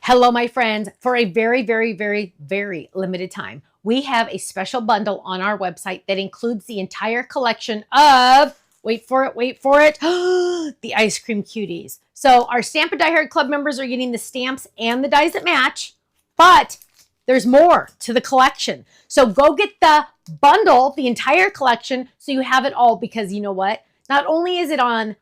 Hello, my friends. For a very, very, very, very limited time, we have a special bundle on our website that includes the entire collection of, wait for it, the Ice Cream Cuties. So our Stamp and Die Hard Club members are getting the stamps and the dies that match, but there's more to the collection. So go get the bundle, the entire collection, so you have it all, because you know what? Not only is it on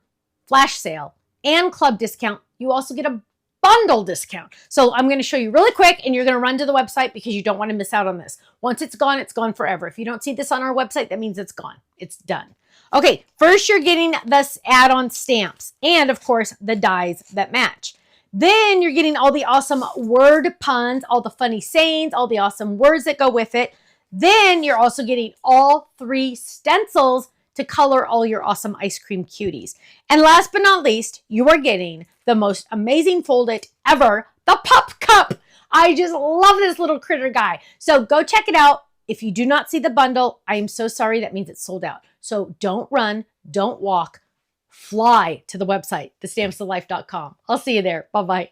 flash sale and club discount, you also get a bundle discount. So I'm going to show you really quick, and you're going to run to the website because you don't want to miss out on this. Once it's gone forever. If you don't see this on our website, that means it's gone. It's done. Okay, first you're getting this add-on stamps and, of course, the dies that match. Then you're getting all the awesome word puns, all the funny sayings, all the awesome words that go with it. Then you're also getting all 3 stencils to color all your awesome Ice Cream Cuties. And last but not least, you are getting the most amazing fold-it ever, the Pup Cup. I just love this little critter guy. So go check it out. If you do not see the bundle, I am so sorry. That means it's sold out. So don't run, don't walk, fly to the website, thestampsoflife.com. I'll see you there. Bye-bye.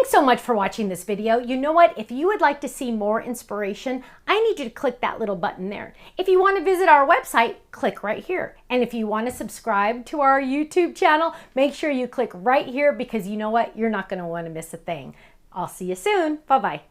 Thanks so much for watching this video. You know what? If you would like to see more inspiration, I need you to click that little button there. If you want to visit our website, click right here. And if you want to subscribe to our YouTube channel, make sure you click right here because you know what? You're not going to want to miss a thing. I'll see you soon. Bye-bye.